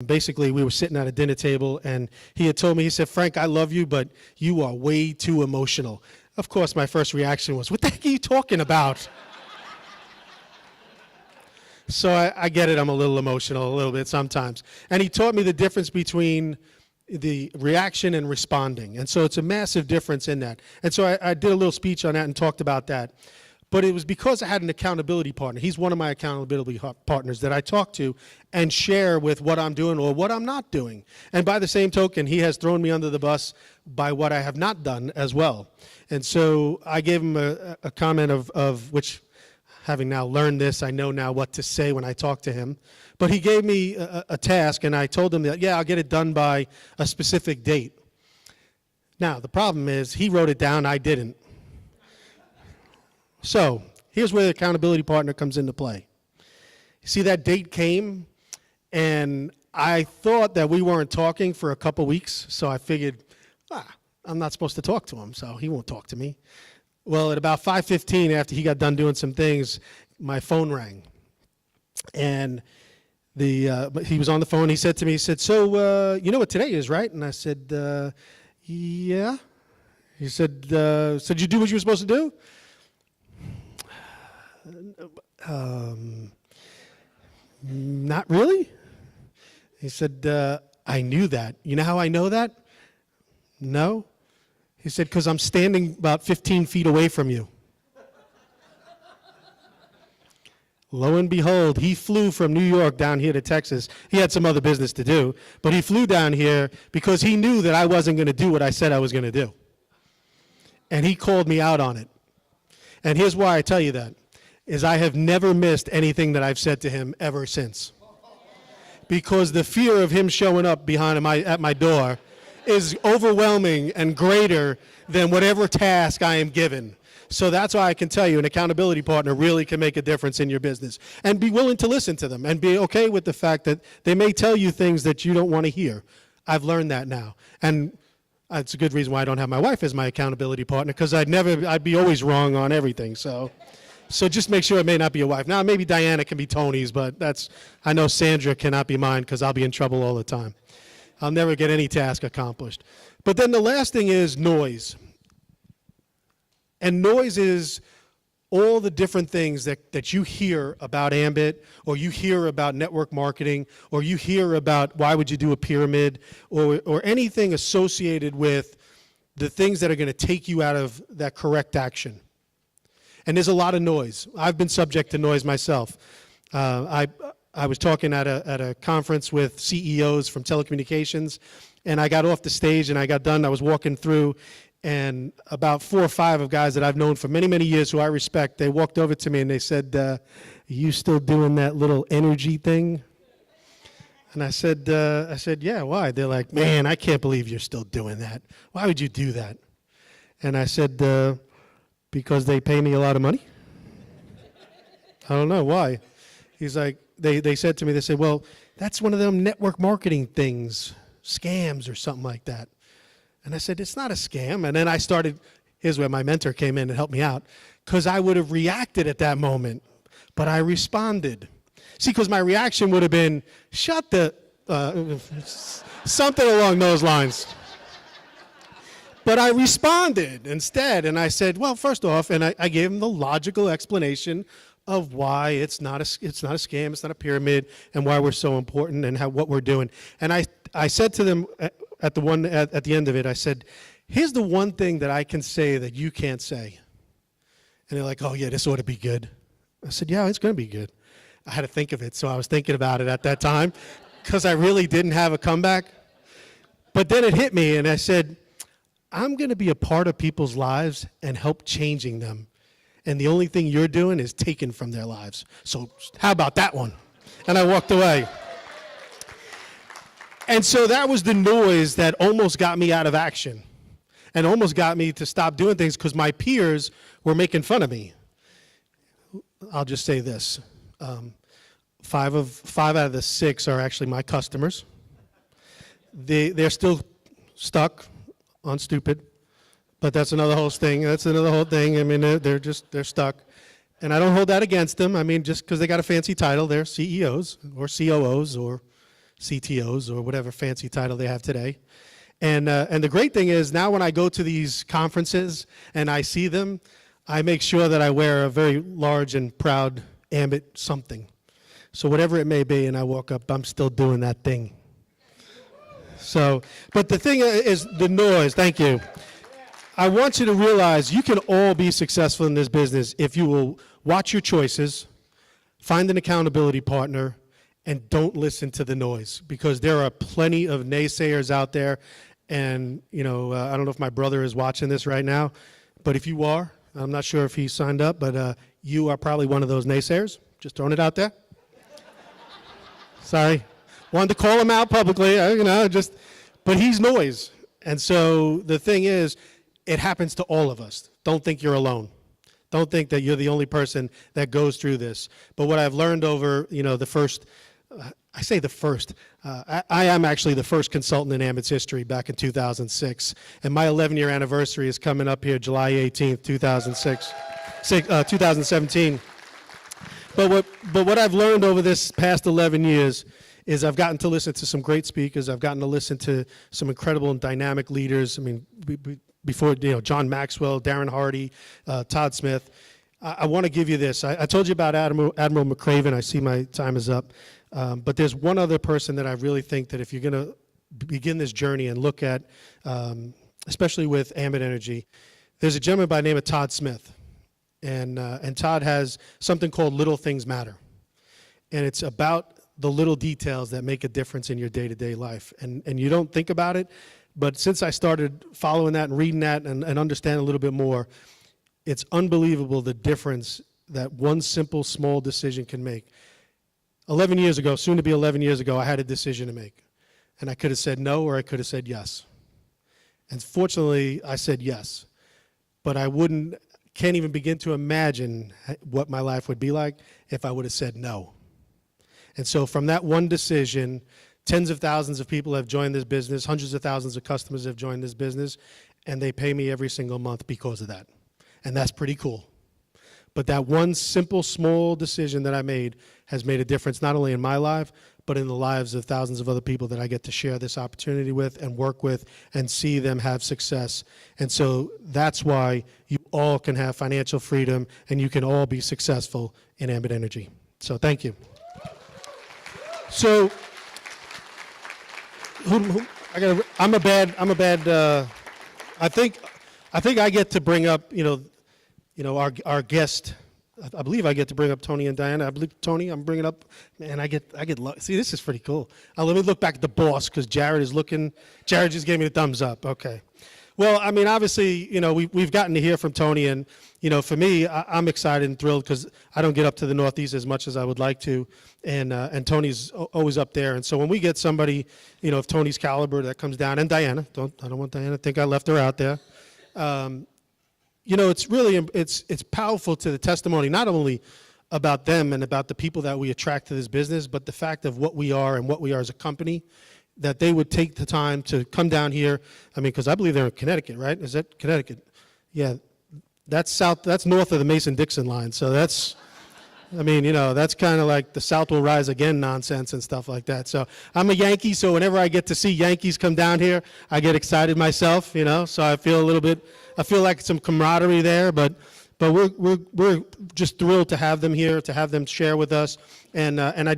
Basically, we were sitting at a dinner table, and he had told me, he said, Frank, I love you, but you are way too emotional. Of course, my first reaction was, what the heck are you talking about? So I get it, I'm a little emotional a little bit sometimes. And he taught me the difference between the reaction and responding. And so it's a massive difference in that. And so I did a little speech on that and talked about that. But it was because I had an accountability partner. He's one of my accountability partners that I talk to and share with what I'm doing or what I'm not doing. And by the same token, he has thrown me under the bus by what I have not done as well. And so I gave him a comment of which, having now learned this, I know now what to say when I talk to him. But he gave me a task, and I told him that, yeah, I'll get it done by a specific date. Now, the problem is he wrote it down, I didn't. So here's where the accountability partner comes into play. See, that date came, and I thought that we weren't talking for a couple weeks, so I figured, I'm not supposed to talk to him, so he won't talk to me. Well, at about 5:15, after he got done doing some things, my phone rang. And he was on the phone. He said to me, he said, so you know what today is, right? And I said, yeah. He said, did you do what you were supposed to do? Not really. He said, I knew that. You know how I know that? No. He said, because I'm standing about 15 feet away from you. Lo and behold, he flew from New York down here to Texas. He had some other business to do, but he flew down here because he knew that I wasn't going to do what I said I was going to do. And he called me out on it. And here's why I tell you that, is I have never missed anything that I've said to him ever since. Because the fear of him showing up at my door is overwhelming and greater than whatever task I am given. So that's why I can tell you an accountability partner really can make a difference in your business. And be willing to listen to them and be okay with the fact that they may tell you things that you don't want to hear. I've learned that now. And that's a good reason why I don't have my wife as my accountability partner, because I'd be always wrong on everything. So just make sure it may not be your wife. Now, maybe Diana can be Tony's, but I know Sandra cannot be mine because I'll be in trouble all the time. I'll never get any task accomplished. But then the last thing is noise. And noise is all the different things that you hear about Ambit, or you hear about network marketing, or you hear about why would you do a pyramid, or anything associated with the things that are going to take you out of that correct action. And there's a lot of noise. I've been subject to noise myself. I was talking at a conference with CEOs from telecommunications, and I got off the stage and I got done. I was walking through, and about 4 or 5 of guys that I've known for many, many years who I respect, they walked over to me and they said, are you still doing that little energy thing? And I said, yeah, why? They're like, man, I can't believe you're still doing that. Why would you do that? And I said, because they pay me a lot of money. I don't know, why? He's like, they said to me, they said, well, that's one of them network marketing things, scams or something like that. And I said, it's not a scam. And then I started, here's where my mentor came in and helped me out, because I would have reacted at that moment, but I responded. See, because my reaction would have been, shut the, something along those lines. But I responded instead, and I said, well, first off, and I gave him the logical explanation of why it's not a scam, it's not a pyramid, and why we're so important and what we're doing. And I said to them at the end of it, I said, here's the one thing that I can say that you can't say. And they're like, oh yeah, this ought to be good. I said, yeah, it's going to be good. I had to think of it, so I was thinking about it at that time, because I really didn't have a comeback. But then it hit me, and I said, I'm going to be a part of people's lives and help changing them. And the only thing you're doing is taking from their lives. So how about that one? And I walked away. And so that was the noise that almost got me out of action and almost got me to stop doing things, because my peers were making fun of me. I'll just say this. 5 out of the 6 are actually my customers. They're still stuck on stupid, but that's another whole thing. That's another whole thing. I mean, they're stuck. And I don't hold that against them. I mean, just because they got a fancy title, they're CEOs or COOs or CTOs or whatever fancy title they have today. And the great thing is now when I go to these conferences and I see them, I make sure that I wear a very large and proud Ambit something. So whatever it may be, and I walk up, I'm still doing that thing. So, but the thing is the noise, thank you. I want you to realize you can all be successful in this business if you will watch your choices, find an accountability partner, and don't listen to the noise, because there are plenty of naysayers out there. And, I don't know if my brother is watching this right now, but if you are, I'm not sure if he signed up, but you are probably one of those naysayers. Just throwing it out there. Sorry. Wanted to call him out publicly, but he's noise. And so the thing is, it happens to all of us. Don't think you're alone. Don't think that you're the only person that goes through this. But what I've learned over, the first, I am actually the first consultant in Ambit's history back in 2006. And my 11-year anniversary is coming up here July 18th, 2017. But what I've learned over this past 11 years is I've gotten to listen to some great speakers. I've gotten to listen to some incredible and dynamic leaders. I mean, before, John Maxwell, Darren Hardy, Todd Smith. I want to give you this. I told you about Admiral McCraven. I see my time is up. But there's one other person that I really think that if you're going to begin this journey and look at, especially with Ambit Energy, there's a gentleman by the name of Todd Smith. And Todd has something called Little Things Matter. And it's about the little details that make a difference in your day-to-day life. And you don't think about it, but since I started following that and reading that and understanding a little bit more, it's unbelievable the difference that one simple, small decision can make. 11 years ago, soon to be 11 years ago, I had a decision to make. And I could have said no, or I could have said yes. And fortunately, I said yes. But can't even begin to imagine what my life would be like if I would have said no. And so from that one decision, tens of thousands of people have joined this business, hundreds of thousands of customers have joined this business, and they pay me every single month because of that. And that's pretty cool. But that one simple, small decision that I made has made a difference not only in my life, but in the lives of thousands of other people that I get to share this opportunity with and work with and see them have success. And so that's why you all can have financial freedom and you can all be successful in Ambit Energy. So thank you. So I think I get to bring up, our guest. I believe I get to bring up Tony and Diana. I believe Tony, I'm bringing up, man, see, this is pretty cool. Let me look back at the boss, because Jared just gave me the thumbs up. Okay. Well, I mean, obviously, we've gotten to hear from Tony, and, for me, I'm excited and thrilled because I don't get up to the Northeast as much as I would like to, and Tony's always up there. And so when we get somebody, of Tony's caliber that comes down, and Diana, I don't want Diana to think I left her out there. It's really, it's powerful to the testimony, not only about them and about the people that we attract to this business, but the fact of what we are and what we are as a company, that they would take the time to come down here. I mean, because I believe they're in Connecticut, right? Is that Connecticut? Yeah, that's north of the Mason-Dixon line. So that's kind of like the South will rise again nonsense and stuff like that. So I'm a Yankee, so whenever I get to see Yankees come down here, I get excited myself, so I feel like some camaraderie there, but we're just thrilled to have them here, to have them share with us. And I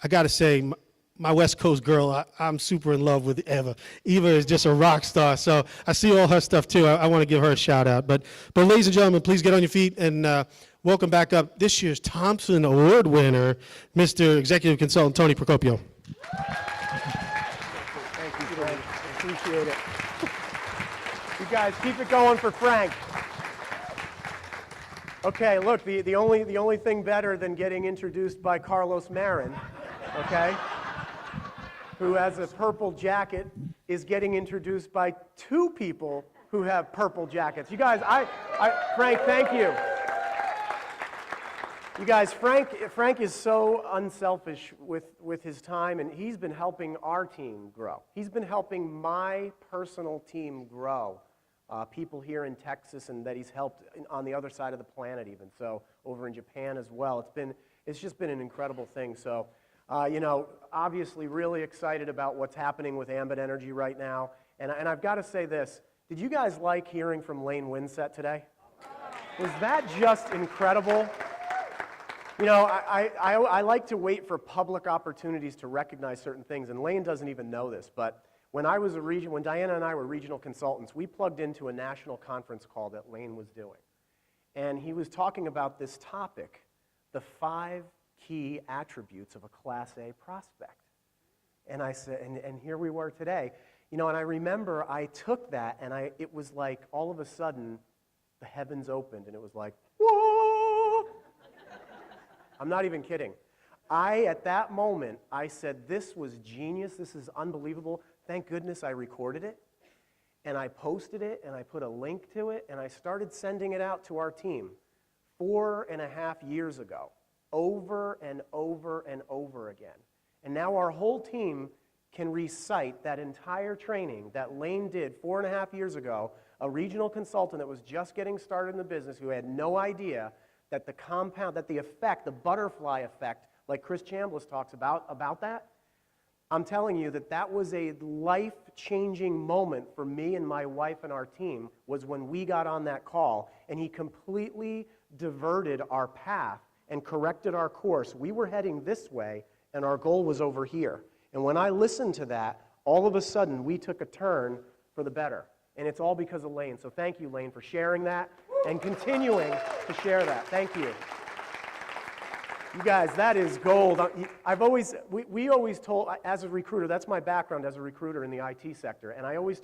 got to say, my West Coast girl, I'm super in love with Eva. Eva is just a rock star, so I see all her stuff too. I want to give her a shout out. But ladies and gentlemen, please get on your feet and welcome back up this year's Thompson Award winner, Mr. Executive Consultant Tony Procopio. Thank you, Frank. Appreciate it. You guys keep it going for Frank. Okay, look, the only thing better than getting introduced by Carlos Marin, okay, who has a purple jacket, is getting introduced by two people who have purple jackets. You guys, Frank, thank you. You guys, Frank is so unselfish with his time, and he's been helping our team grow. He's been helping my personal team grow. People here in Texas, and that he's helped on the other side of the planet even, so over in Japan as well. It's just been an incredible thing. So Obviously really excited about what's happening with Ambit Energy right now. And I've got to say this. Did you guys like hearing from Lane Winsett today? Was that just incredible? I like to wait for public opportunities to recognize certain things, and Lane doesn't even know this, but when Diana and I were regional consultants, we plugged into a national conference call that Lane was doing. And he was talking about this topic, the 5 key attributes of a Class A prospect. And I said, and here we were today. And I remember I took that, and it was like all of a sudden, the heavens opened, and it was like, whoa! I'm not even kidding. At that moment, I said, this was genius, this is unbelievable. Thank goodness I recorded it, and I posted it, and I put a link to it, and I started sending it out to our team 4.5 years ago, over and over and over again. And now our whole team can recite that entire training that Lane did 4.5 years ago, a regional consultant that was just getting started in the business who had no idea that the effect, the butterfly effect, like Chris Chambliss talks about that. I'm telling you that was a life-changing moment for me and my wife and our team, was when we got on that call, and he completely diverted our path and corrected our course. We were heading this way, and our goal was over here. And when I listened to that, all of a sudden, we took a turn for the better. And it's all because of Lane. So thank you, Lane, for sharing that and continuing to share that. Thank you. You guys, that is gold. We always told, as a recruiter, that's my background as a recruiter in the IT sector, and I always